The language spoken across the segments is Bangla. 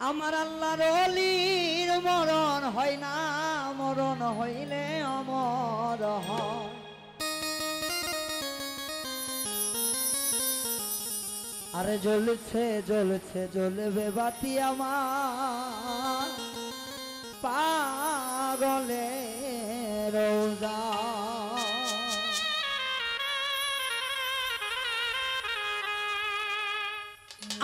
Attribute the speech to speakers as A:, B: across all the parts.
A: আমার আল্লাহর ওলির মরণ হয় না, মরণ হইলে অমর হয়। আরে জ্বলছে জ্বলছে জ্বলবে বাতি আমার পাগলের রোজা।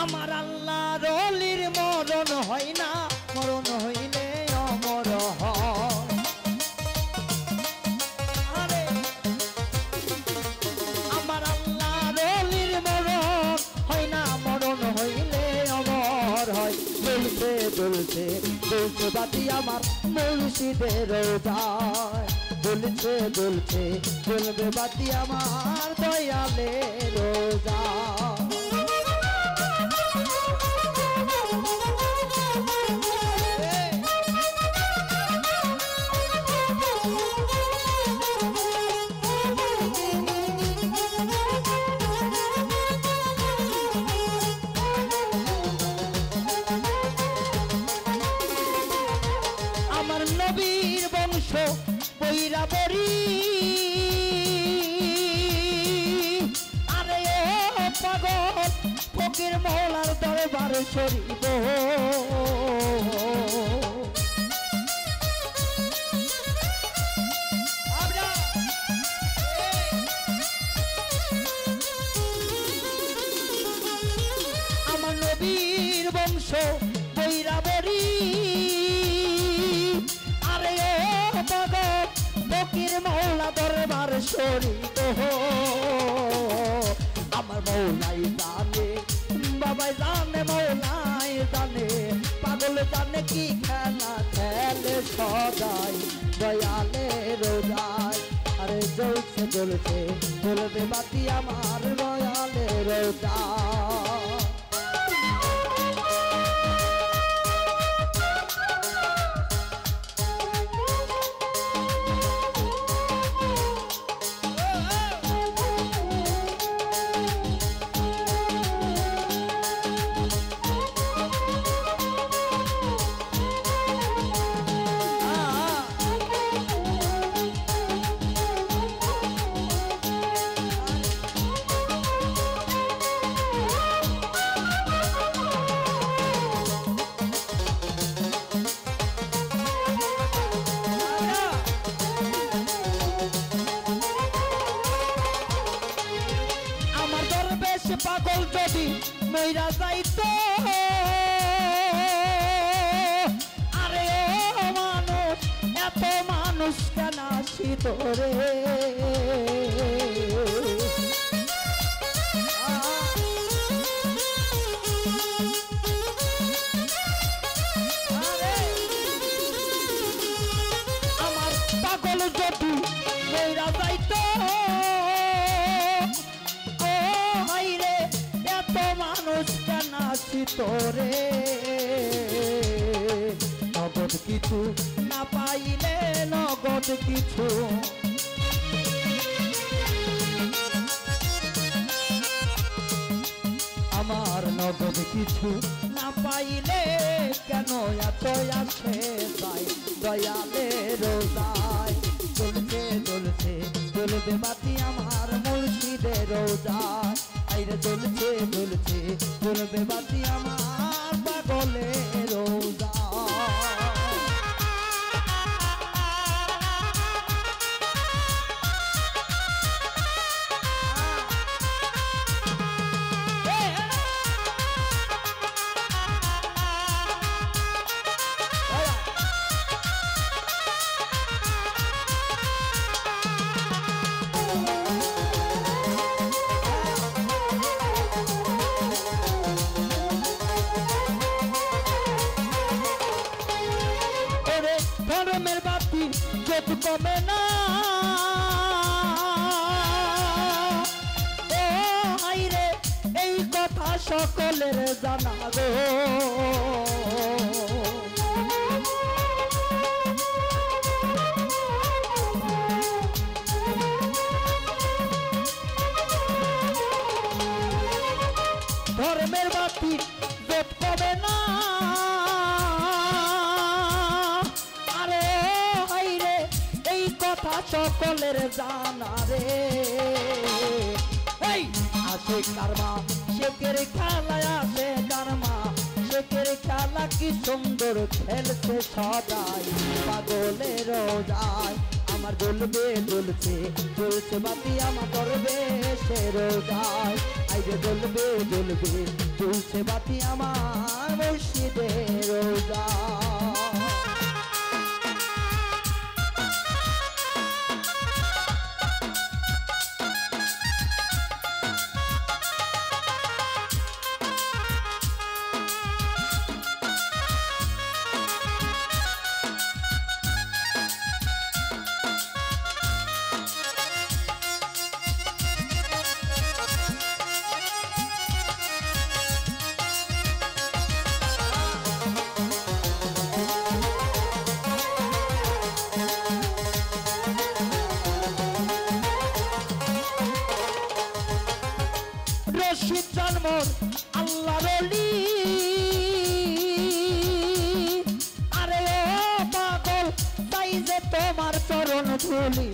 A: আমার আল্লাহর ওলির মরণ হয় না, মরণ হইলে অমর হয়। আরে আমার আল্লাহর ওলির মরণ হয় না, মরণ হইলে অমর হয়। জ্বলছে জ্বলছে জ্বলছে বাতি আমার মুর্শিদের রোজায়। জ্বলছে জ্বলছে জ্বলবে বাতি আমার দয়ালের রোজায়। নবীর বংশ বৈরাবরী, আরে ও পাগল ফকির মওলার দরবার শরীফ। আমার নবীর বংশ বৈরাবরী, ফকির মওলা দরবার শরীফ। আমার মওলাই জানে, বাবাই জানে, মওলাই জানে, পাগল জানে কি খেলা খেলে সদাই দয়ালে রোজায়। আরে জ্বলছে জ্বলছে জ্বলবে বাতি আমার দয়ালে রোজায়। পাগল যদি মইরা যাইতো, আরে ও মানুষ এত মানুষ কেন আসিত রে। আমার পাগল যদি মইরা যাইতো, মানুষ কেন আসিত রে। নগদ কিছু না পাইলে নগদ কিছু, আমার নগদ কিছু না পাইলে কেন এত আসে যাই দয়ালে রোজায়। জ্বলছে জ্বলছে জ্বলবে বাতি আমার মুর্শিদের রোজায়। আইরে জ্বলছে জ্বলছে জ্বলবে বাতি আমার পাগলের রোজায়। ধর্মের বাতি যত কমে না, ও হাইরে এই কথা সকলের জানা গো। ধর্মের বাতি যত কমে না, সকলের জানা রে এই আসে কারমা শেখের খেলায় আসে কারমা শেখের খেলা কি সুন্দর খেলছে সদাই পাগলের যায় আমার জ্বলবে জ্বলছে জ্বলছে বাতি আমার করবে সে রোজায় আইরে জ্বলবে জ্বলবে জ্বলছে বাতি আমার মুর্শিদের রোজায় আল্লাহ রলি আরে ও পাগল তাই যে তোমার চরণ ধুলি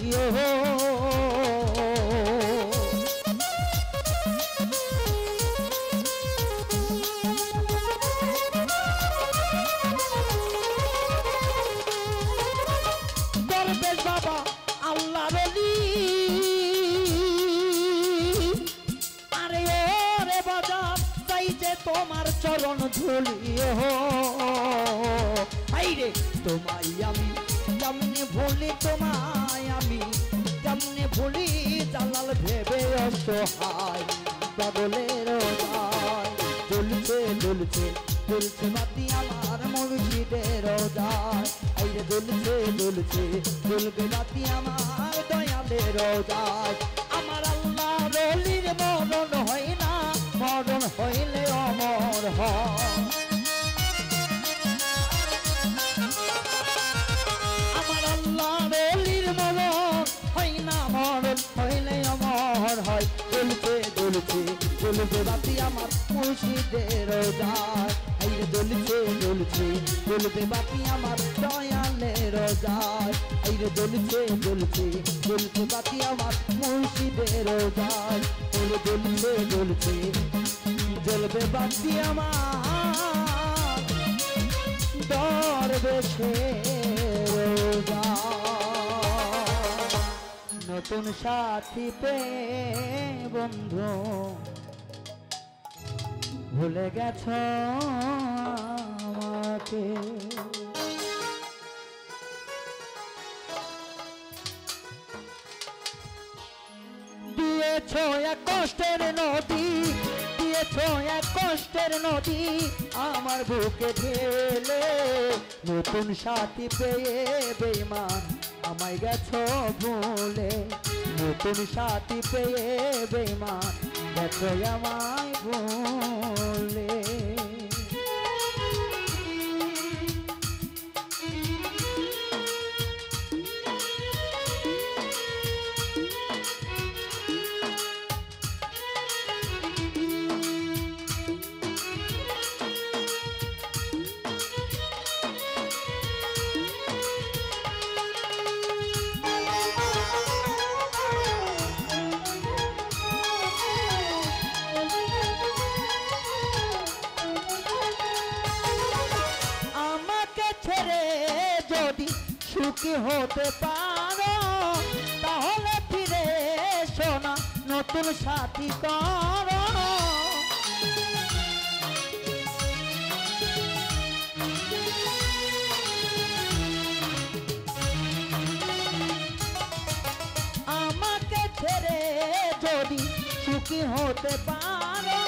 A: দরবেশ বাবা আল্লাহ রলি তোমার চরণ ধুলিও আইরে তোমায় আমি কেমনে ভুলি তোমায় আমি কেমনে ভুলি জালাল ভেবে অসহায় পাগলের যায় জ্বলছে জ্বলছে জ্বলছে বাতি আমার মুর্শিদের যায় আইরে জ্বলছে জ্বলছে জ্বলবে বাতি আমার দয়ালের যায় আমার আল্লাহ রলির মরণ হয় না মরণ হইলে অমর হয় আমার আল্লাহ রলির মরণ হয় না মরণ হইলে অমর হয় জ্বলছে জ্বলছে জ্বলবে বাতি আমার মুর্শিদের যায় আইরে জ্বলছে জ্বলছে জ্বলবে বাতি আমার দয়ালের যায় আইরে জ্বলছে জ্বলছে জ্বলছে বাতি আমার মুর্শিদের যায় আইরে জ্বলছে জ্বলছে জ্বলবে বাতি আমার দরবেশের যায় নতুন সাথী পেয়ে বন্ধু ভুলে গেছ আমাকে দিয়েছ এক কষ্টের নদী দিয়েছ এক কষ্টের নদী আমার বুকে ঢেলে নতুন সাথী পেয়ে বেঈমান আমায় গেছ ভুলে নতুন সাথী পেয়ে বেঈমান গেছ আমায় ভুলে সুখী হতে পারো তাহলে ফিরে সোনা নতুন সাথী করো আমাকে ছেড়ে যদি সুখী হতে পারো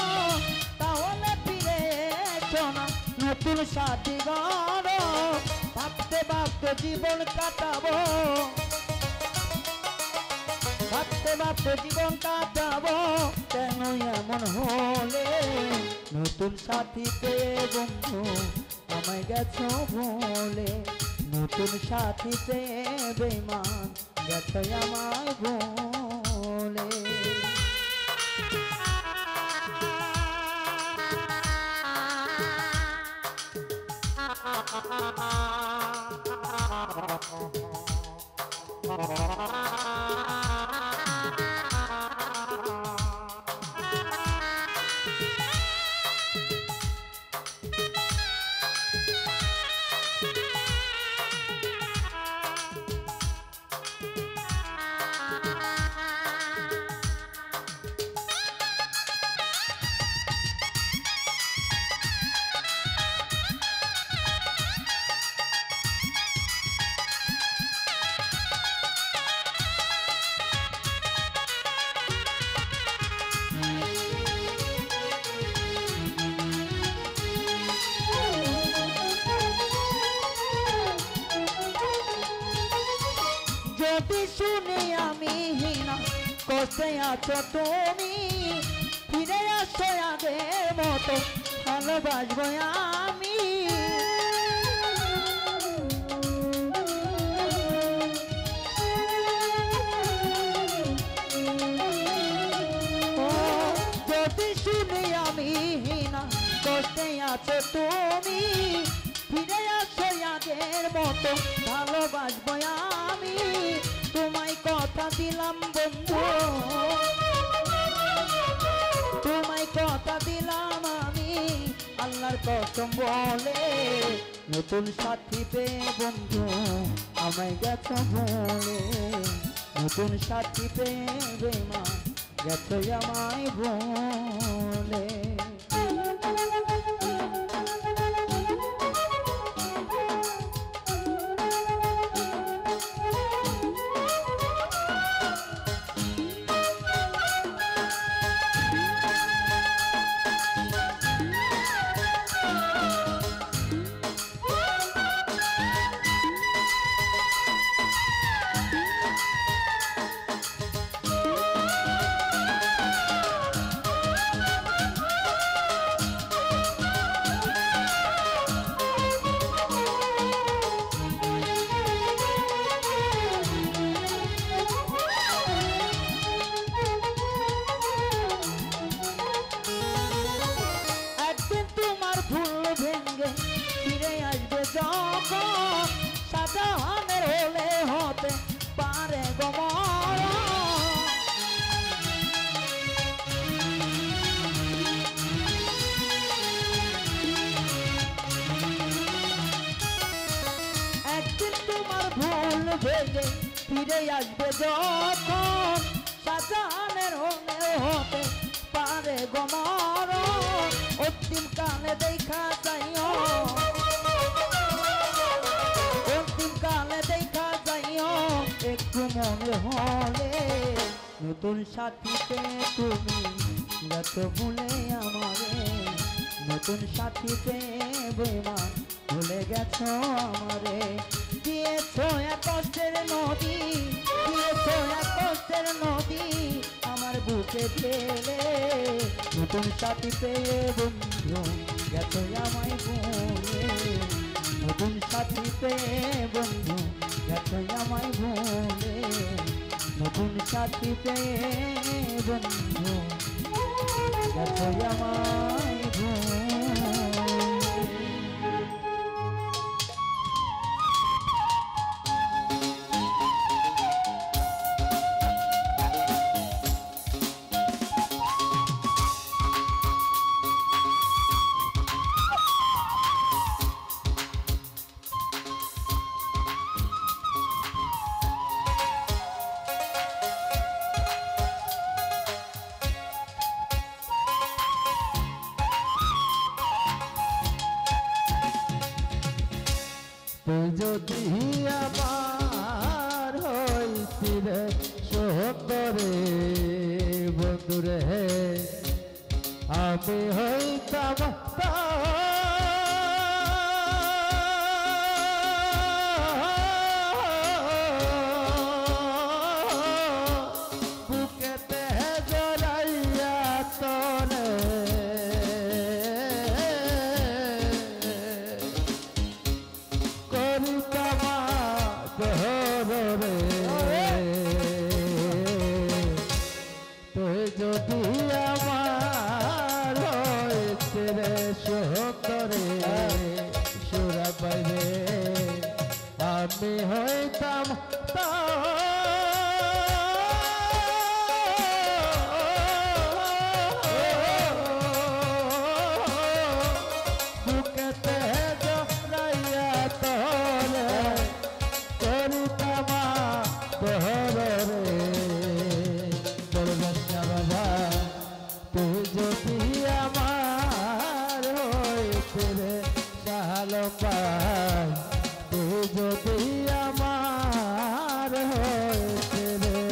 A: তাহলে ফিরে সোনা নতুন সাথী করো ভাবতে ভাবতে জীবন কাটাবো ভাবতে ভাবতে জীবন কাটাবো কেন এমন হলে নতুন সাথী পেয়ে বন্ধু আমায় গেছো ভুলে নতুন সাথী পেয়ে বেঈমান গেছো আমায় ভুলে Ah যদি শুনি আমি হিনা কষ্টে আছো তুমি ফিরে আসো আগের মতো ভালোবাসবো আমি যদি শুনি আমি হিনা কষ্টে আছো তুমি ফিরে আসো আগের মতো ভালোবাসবো আমি তোমায় কথা দিলাম বন্ধু তোমায় কথা দিলাম আমি আল্লাহর কসম বলে নতুন সাথী পেয়ে বন্ধু আমায় গেছো বলে নতুন সাথী পেয়ে বেমা গেছো আমায় বলে সাজানের হলে হতে পারে গমর একদিন তোমার ভুল ভেঙে ফিরে আসবে যখন সাজানের হলে হতে পারে গমর অন্তিম কালে দেখা যাইও একটু মনে হলে নতুন সাথীতে তুমি যত ভুলে আমারে নতুন সাথীতে বেমান ভুলে গেছো আমারে দিয়েছো এক কষ্টের নদী দিয়েছো এক কষ্টের নদী আমার বুকে ফেলে নতুন সাথী পেয়ে বন্ধু গেছো আমায় ভুলে নতুন সাথী পেয়ে বন্ধু গেছো আমায় ভুলে নতুন সাথী পেয়ে বন্ধু গেছো আমায় ভুলে যদি আমার হইছিলে সহতরে বন্ধুরে আমি হইতাম বুকেতে জড়াইয়া তরে যদি আমার সহতরে সুরা পাইবে আমি হইতাম বুকেতে জড়াইয়া তরে করিতাম বহরে বাবা তুই যদি আমার হইতে রে সাহালো পাই তুই যদি আমার হইতে রে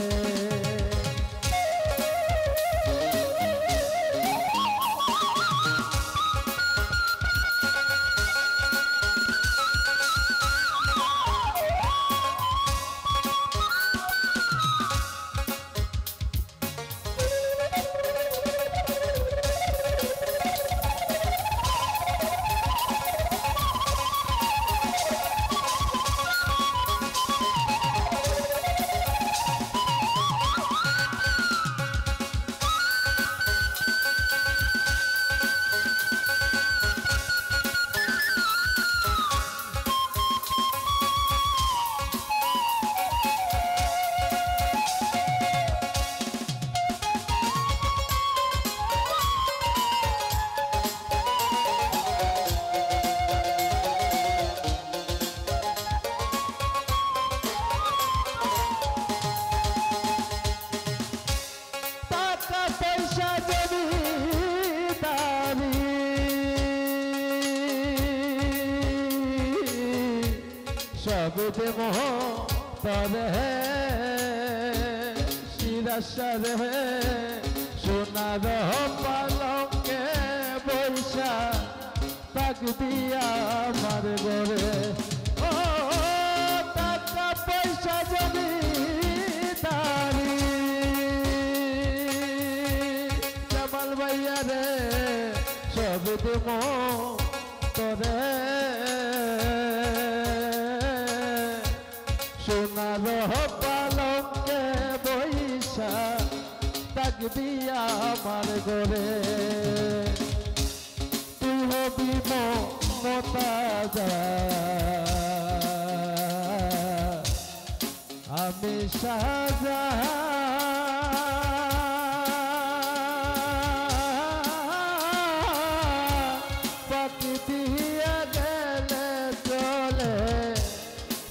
B: সব দেব তরে শিরাশার সোনার পালঙ্কে বৈশা তাক দিয়া আমার ঘরে ও টাকা পয়সা জমি দাঁড়ি জামাল ভাইয়া রে সব দেব তরে সোনার পালঙ্কে বৈশা তাক দিয়া আমার ঘরে তুই হবি মমতাজা আমি শাহজাহান পাখি দিয়া গেলে চলে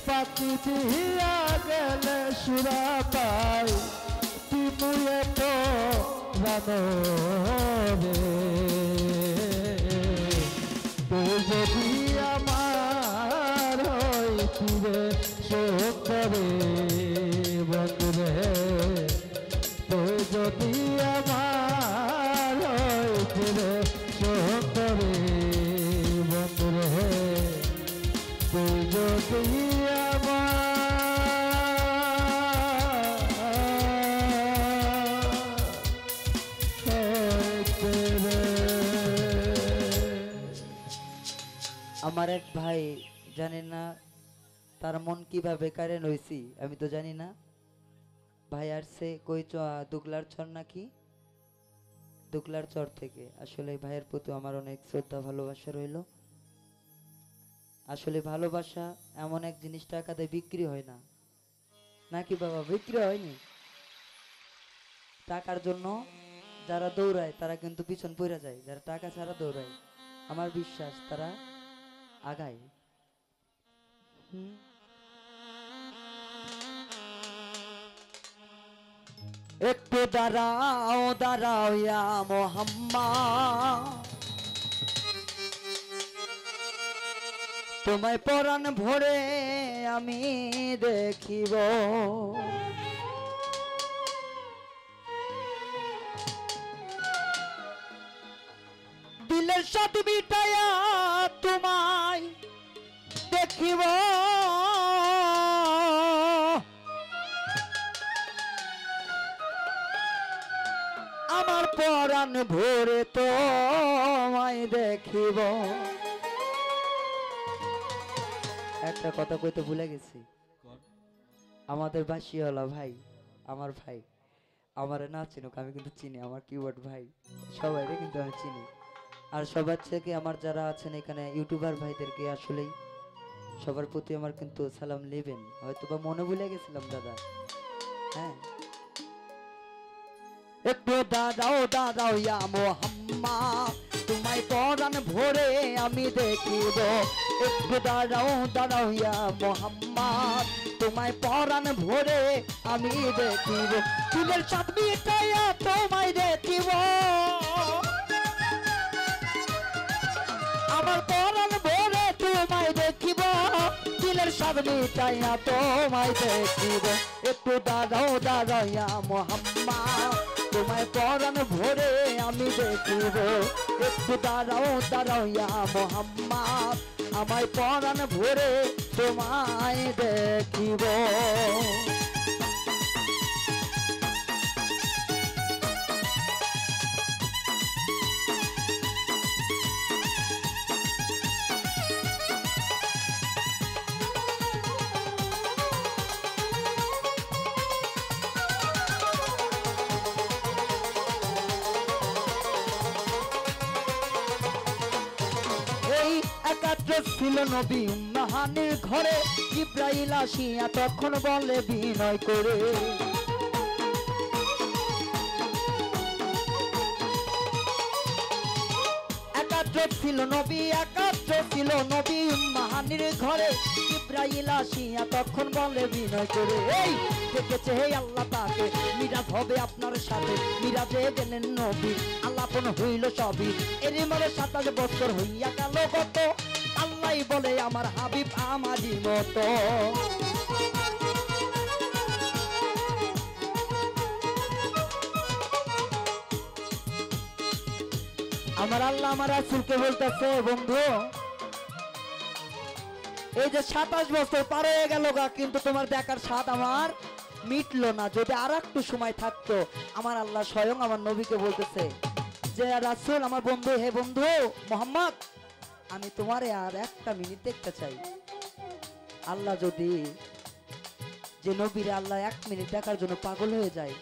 B: পাখি দিয়া গেলে সুরা পাই তুই তো জানো রে তুই যদি আমার হইতিরে সুন্দরে বন্ধুরে তুই যদি আমার হইতিরে সুন্দরে বন্ধুরে তুই যদি
C: আমার এক ভাই জানেন না তার মন কিভাবে কারেন্ট হয়েছি আমি তো জানি না ভাই আসছে কই দুগলার চর নাকি দুগলার চর থেকে আসলে ভাইয়ের প্রতি আমার অনেক শ্রদ্ধা ভালোবাসা রইল আসলে ভালোবাসা এমন এক জিনিস টাকাতে বিক্রি হয় না নাকি বাবা বিক্রি হয়নি টাকার জন্য যারা দৌড়ায় তারা কিন্তু পিছন পড়ে যায় যারা টাকা ছাড়া দৌড়ায় আমার বিশ্বাস তারা আগায় একটু দাঁড়াও দাঁড়াও ইয়া মোহাম্মদ তোমায় পরাণ ভরে আমি দেখিব দিলের সাথে বিটায়া তোমায় দেখিব আমার পরাণ ভরে তোমায় দেখিব একটা কথা কইতে ভুলে গেছি আমাদের বাসিওয়ালা ভাই আমার ভাই আমারে না চিনুক আমি কিন্তু চিনি আমার কিওয়ার্ড ভাই সবাইরে কিন্তু আমি চিনি আর সবার থেকে আমার যারা আছেন এখানে ইউটিউবার ভাইদেরকে আসলেই সবার প্রতি আমার কিন্তু সালাম নেবেন হয়তো বা মনে ভুলে গেছিলাম দাদা হ্যাঁ একটু দাঁড়াও দাঁড়াও ইয়া মোহাম্মদ তোমায় পরাণ ভরে আমি দেখিব একটু দাঁড়াও দাঁড়াও ইয়া মোহাম্মদ তোমায় পরাণ ভরে আমি দেখিব চুলের সাথ মিটাইয়া তোমায় দেখিব আমার পরাণ ভরে তোমায় দেখিব দিলের সাথ মিটাইয়া তোমায় দেখিব একটু দাঁড়াও দাঁড়াও ইয়া মোহাম্মদ তোমায় পরাণ ভরে আমি দেখিব একটু দাঁড়াও দাঁড়াও ইয়া মোহাম্মদ আমায় পরাণ ভরে তোমায় দেখিব ছিল নবী উম্মাহানের ঘরে জিব্রাইল আসিয়া তখন বলে বিনয় করে ছিল নবী একাত্র ছিল নবী উম্মাহানের ঘরে জিব্রাইল আসিয়া তখন বলে বিনয় করে এই দেখেছে হে আল্লাহ তাকে মিরাজ হবে আপনার সাথে মিরাজে গেলেন নবী আল্লাপন হইল সবই এরই মরে 27 বছর হইয়া গেল কত আল্লাহ আল্লাহ বলে আমার হাবিব আমারই মতো। আমার আল্লাহ আমার রাসূলকে বলতেছে, বন্ধু এই যে 27 বছর পার হয়ে গেল গা, কিন্তু তোমার দেখার স্বাদ আমার মিটলো না। যদি আর একটু সময় থাকতো, আমার আল্লাহ স্বয়ং আমার নবীকে বলতেছে যে রাসূল আমার বন্ধু, হে বন্ধু মোহাম্মদ, আমি তোমারে আর একটা মিনিট দেখতে চাই। আল্লাহ যদি, যে নবীরে আল্লাহ 1 মিনিট দেখার জন্য পাগল হয়ে যায়,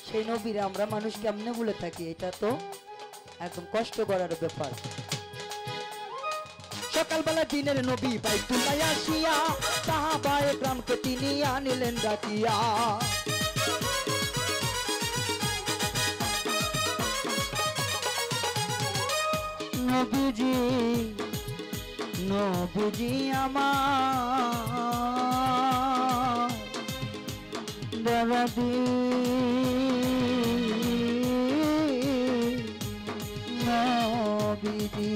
C: সেই নবীরে আমরা মানুষ কেমনে বলে থাকি, এটা তো একদম কষ্ট করার ব্যাপার। সকালবেলা দিনের নবী বাইতুল্লাহ আসিয়া সাহাবায়ে کرامকে তিনি আনিলেন ডাকিয়া। নবীজি নবীজি আমার দরদি নবীজি।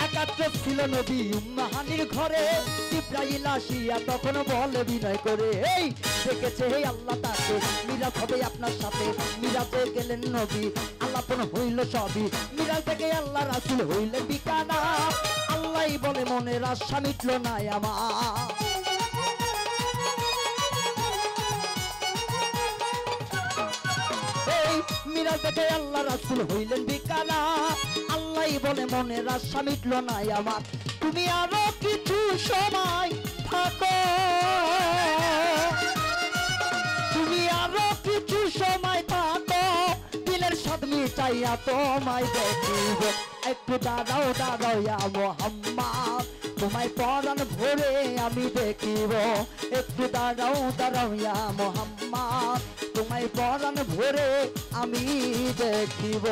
C: একাত্র ছিল নবী উম্মাহানির ঘরে, জিবরাইল আসিয়া তখন বলে বিনয় করে, এই দেখেছে হে আল্লাহ তাকে, মিরাজ হবে আপনার সাথে। মিরাজে গেলেন নবী, আল্লাপন হইল সবই। মিরাজ থেকে আল্লাহ রাসূল হইলেন বিকানা। আল্লাহ বলে মনের আশা মিটল না আমার। মিরাজ থেকে আল্লাহ রাসূল হইলেন বিকানা। আল্লাহ বলে মনের আশা মিটল না আমার। তুমি আরো কিছু সময় থাকো, তুমি আরো কিছু সময় থাকো, দিলের স্বাদ মিটাইয়া তোমায় দেখিব। একটু দাঁড়াও দাঁড়াও ইয়া মুহাম্মদ, তোমায় পরাণ ভরে আমি দেখিব। একটু দাঁড়াও দাঁড়াও ইয়া মুহাম্মদ, তোমায় পরাণ ভরে আমি দেখিব।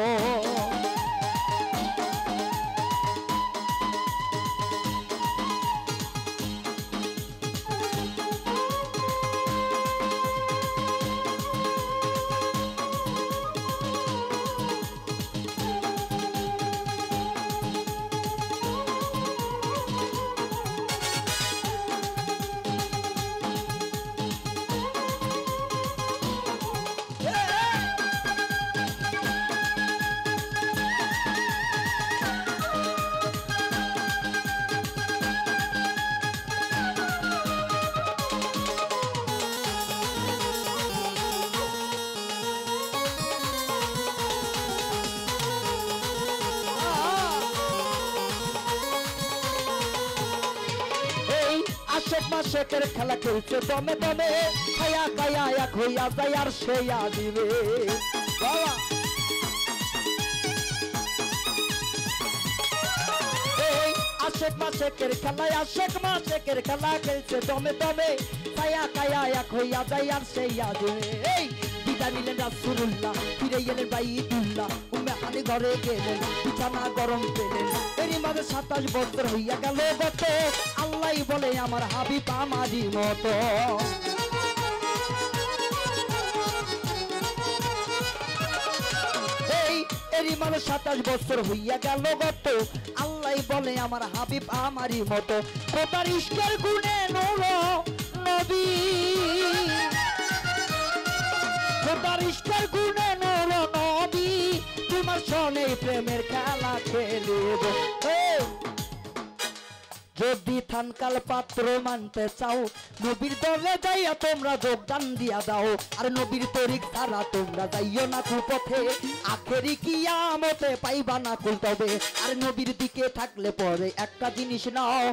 C: মাসেকের খেলা খেলছে দমে দমে, খায়া খায়া এক হইয়া যায় আর সেয়া দিবে। আশেক মাসেকের খেলায় আশেক মাসেকের খেলা খেলছে দমে দমে, খায়া খায়া এক হইয়া যায় আর সেয়া দিবে। এই বিদায় নিলেন রাসূলুল্লাহ, ফিরে এলেন বাইতুল্লাহ, উম্মাহানি ঘরে গেলেন, বিছানা গরম পেলেন। এরই মাঝে 27 বছর হইয়া গেল গত। আল্লাহ বলে আমার হাবিব আমারই মতো। এরই মাঝে 27 বছর হইয়া গেল গত। আল্লাহ বলে আমার হাবিব আমারই মতো। খোদার ইশকের গুণে নূর নবী, খোদার ইশকের গুণে নূর নবী, তোমার সনে প্রেমের খেলা খেলিব। যদি থানকাল পাত্র মানতে চাও, নবীর দলে যাইয়া তোমরা যোগদান দিয়া দাও। আর নবীর তরিক ছাড়া তোমরা যাইও না কুপথে, আখেরি কিয়ামতে পাইবা না কুল তবে। আর নবীর দিকে থাকলে পরে একটা জিনিস নাও,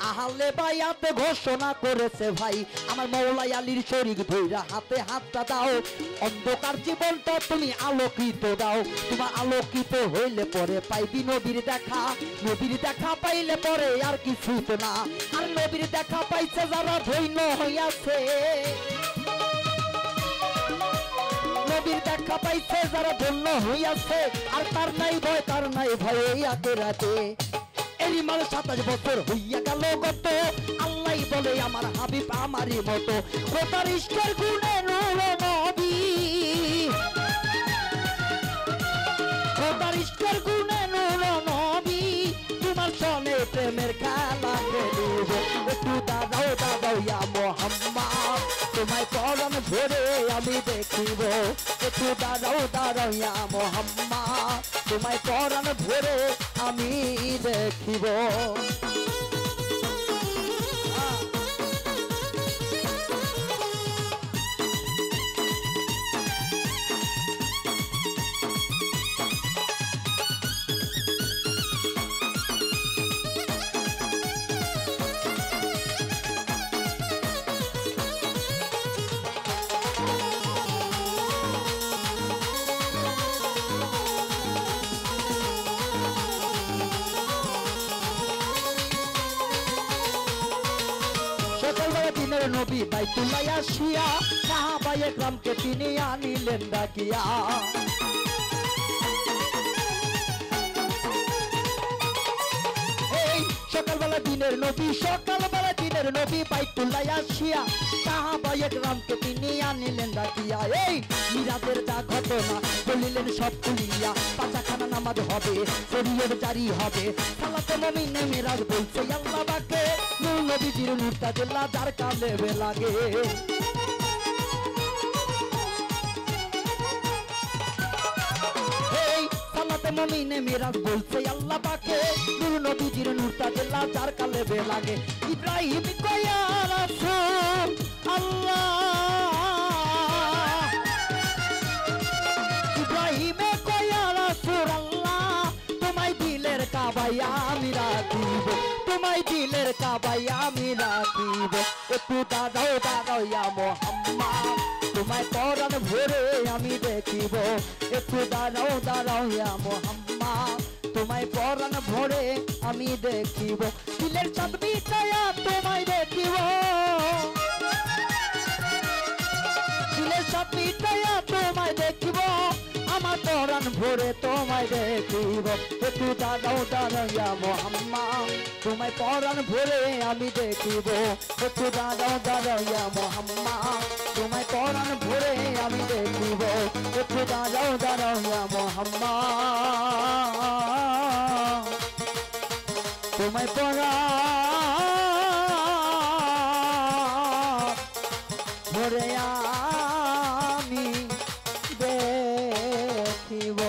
C: আহলে বায়াতে ঘোষণা করেছে ভাই, আমার মওলাই আলীর শরীক ধইরা হাতে হাতটা দাও। অন্ধকার জীবনটা তুমি আলোকিত দাও, তোমার আলোকিত হইলে পরে পাইবি নবীর দেখা। নবীর দেখা পাইলে পরে আর কিছু না। আর নবীর দেখা পাইছে যারা ধন্য হইয়াছে, নবীর দেখা পাইছে যারা ধন্য হইয়াছে, আর তার নাই ভয় তার নাই ভয় এই আখিরাতে। এরই মাঝে 27 বছর হইয়া গেল গত। আল্লাহ বলে আমার হাবিব আমারই মতো। খোদার ইশকের গুণে নূর নবী, খোদার ইশকের গুণে নূর নবী, তোমার সনে প্রেমের ভরে আমি দেখিব একটু দাঁড়াও দাঁড়াও ইয়া মোহাম্মদ তোমায় পরাণ ভরে আমি দেখিব সকালবেলা দিনের নবী বাইতুল্লাহ আসিয়া সাহাবায়ে একরামকে তিনি আনিলেন ডাকিয়া এই সকালবেলা দিনের নবী বাইতুল্লাহ আসিয়া সাহাবায়ে একরামকে তিনি আনিলেন ডাকিয়া এই মিরাজের যা ঘটনা বলিলেন সব খুলিয়া পাঁচাখানা নামাজ হবে শরীয়ত জারি হবে সালাতে মুমিনে মিরাজ বলছে আল্লাহ পাকে নূর নবীজির নূরটা দিল্লা যার কালে লাগে এই সালাতে মুমিনে মিরাজ বলছে আল্লাহ পাকে নূর নবীজির নূরটা দিল্লা যার কালে লাগে ইব্রাহিম কয়া রাসূল আল্লাহ ইব্রাহিমে কয়া রাসূল আল্লাহ তোমায় দিলের কাবায় আমি রাখিব তোমায় দিলের কাবায় আমি রাখিব একটু দাঁড়াও দাঁড়াও ইয়া মোহাম্মদ তোমায় পরাণ ভরে আমি দেখিব একটু দাঁড়াও দাঁড়াও ইয়া মোহাম্মদ তোমায় পরাণ ভরে আমি দেখিব দিলের চাঁদ মিটায়া তোমায় দেখিব দিলের চাঁদ মিটায়া তোমায় দেখিব আমার পরাণ ভরে তোমায় দেখিব একটু দাঁড়াও দাঁড়াও ইয়া মোহাম্মদ তোমায় পরাণ ভরে আমি দেখিব একটু দাঁড়াও দাঁড়াও ইয়া মোহাম্মদ তোমায় পরাণ ভরে আমি দেখিব একটু দাঁড়াও দাঁড়াও ইয়া মোহাম্মদ তোমায় পরাণ ভরে আমি দেখিব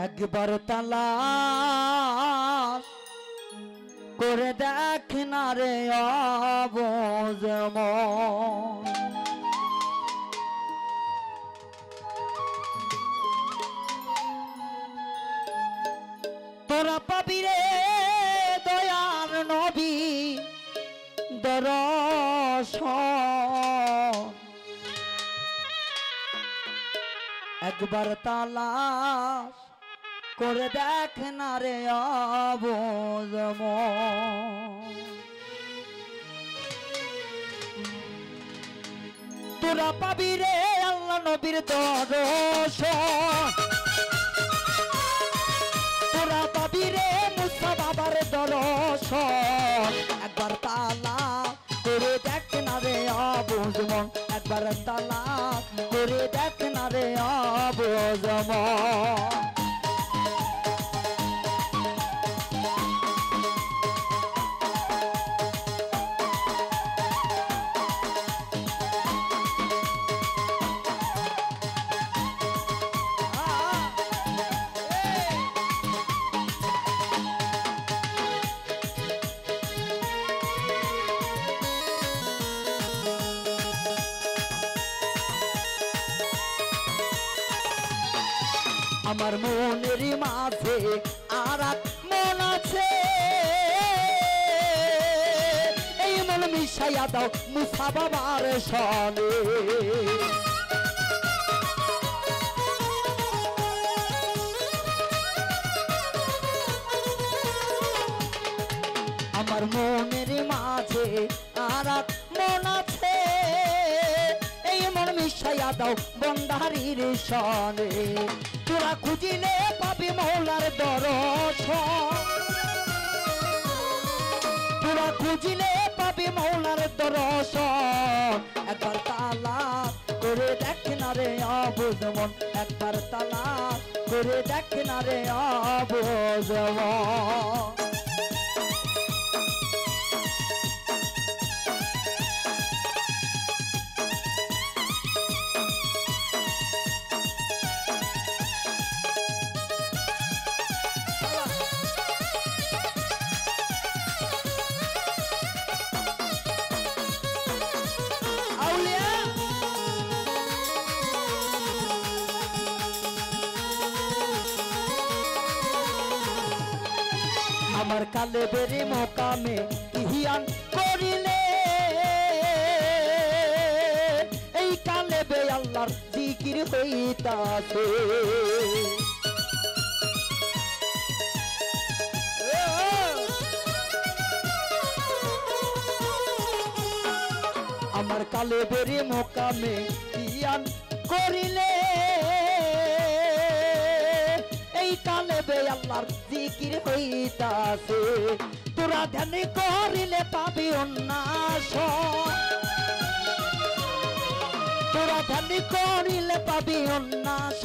C: একবার তালাশ করে দেখ না রে অবুঝ মন তোরা পাবি রে দয়ার নবী দর্শন একবার তালাশ করে দেখ না রে অবুঝ মন তোরা পাবি রে আল্লাহ নবীর দর্শন তোরা পাবি রে মুসা বাবার দর্শন একবার তালাশ করে দেখ না রে অবুঝ মন একবার তালাশ করে দেখ না রে অবুঝ মন আমার মনের মাঝে আর এক মন আছে এই মন মিশাইয়া দাও মুসা বাবার সনে আমার মনের মাঝে আর এক মন আছে এই মন মিশাইয়া দাও বন্ধারির সনে তোরা খুঁজিলে পাবি মৌলার দর্শন তোরা খুঁজিলে পাবি মৌলার দর্শন একবার তালাশ করে দেখ না রে অবুঝ অবুঝ মন একবার তালাক করে দেখ না রে অবুঝ মন। আমার কালে বেরি মোকামে ইহিয়ান করিলে এই কালে বে আল্লাহর জিকির হইতাছে। আমার কালে বেরি মোকামে ইহিয়ান করিলে এই কালে বে আল্লাহর জিকির হইতাছে। তোরা ধ্যান করিলে পাবি উন্নাস, তোরা ধ্যান করিলে পাবি উন্নাস।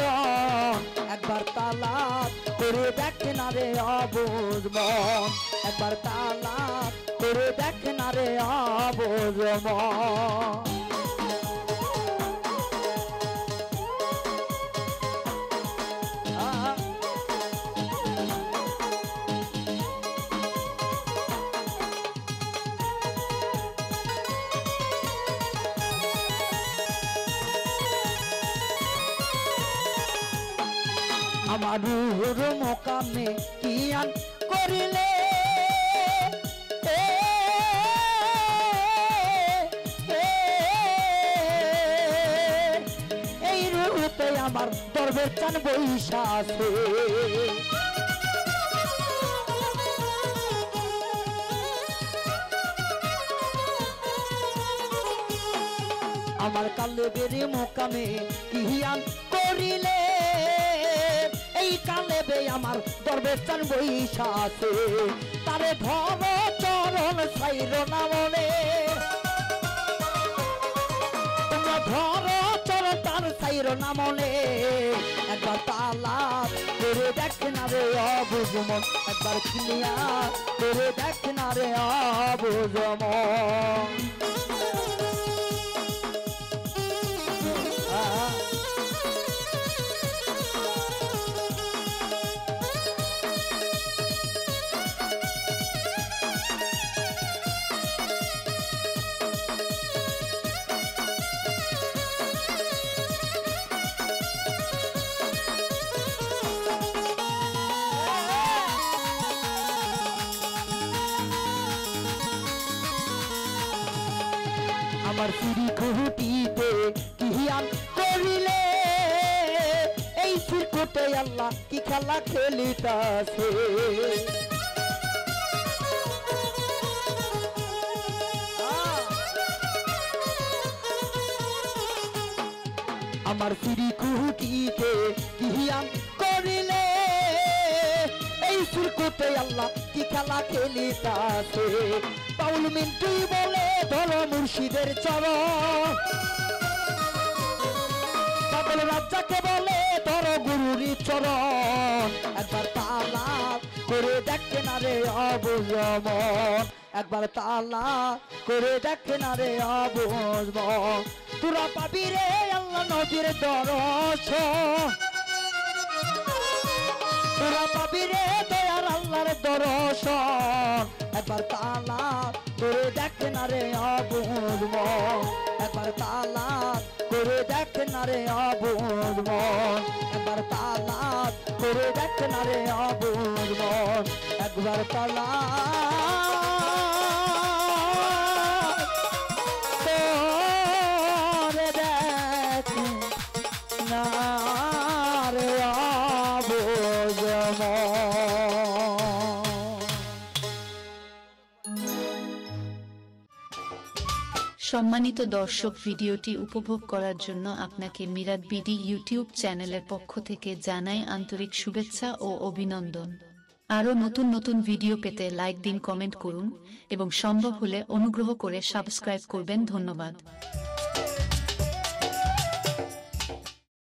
C: একবার তালাক করে দেখ না রে অবুঝ মন একবার তালাক করে দেখ না রে অবুঝ মন। আমার রুহুর মোকামে কিয়ান করিলে এই রুহুতে আমার দরবেশ চান বৈশা আছে। আমার কালে বেরি মোকামে কিয়ান করিলে এই কালে বে আমার দরবেশ চান বৈশা আছে। তারে ধর চরণ ছাইর না মনে, তোমরা ধর চরণ তার ছাইর না মনে। একবার তালাক করে দেখ না রে অবুঝ মন একবার ক্লিয়ার করে দেখ না রে অবুঝ মন। আমার চুরি খুঁটিতে কিহিয়ান করিলে এই সিরকুটে আল্লাহ কি খেলা খেলিতাছে। আমার চুরি খুঁটিতে কিহিয়ান করিলে এই সিরকুটে আল্লাহ কি খেলা খেলিতাছে। পাউল মিন্টুই বলে ধরো মুর্শিদের চরণ, পাগল রাজ্জাকে বলে ধরো গুরুরি চরণ। একবার তালাক করে দেখ না রে অবুঝ মন একবার তালাক করে দেখ না রে অবুঝ মন। তোরা পাবি রে আল্লাহ নবীর দর্শন, তোরা পাবি রে দয়ার আল্লাহর দর্শন। একবার তালাক করে দেখ না রে অবুঝ মন একবার তালাক করে দেখ না রে অবুঝ মন একবার তালাক করে দেখ না রে অবুঝ মন একবার তালাক করে দেখ না রে অবুঝ মন।
D: সম্মানিত দর্শক, ভিডিওটি উপভোগ করার জন্য আপনাকে মিরাত বিডি ইউটিউব চ্যানেলের পক্ষ থেকে জানাই আন্তরিক শুভেচ্ছা ও অভিনন্দন। আরও নতুন নতুন ভিডিও পেতে লাইক দিন, কমেন্ট করুন এবং সম্ভব হলে অনুগ্রহ করে সাবস্ক্রাইব করবেন। ধন্যবাদ।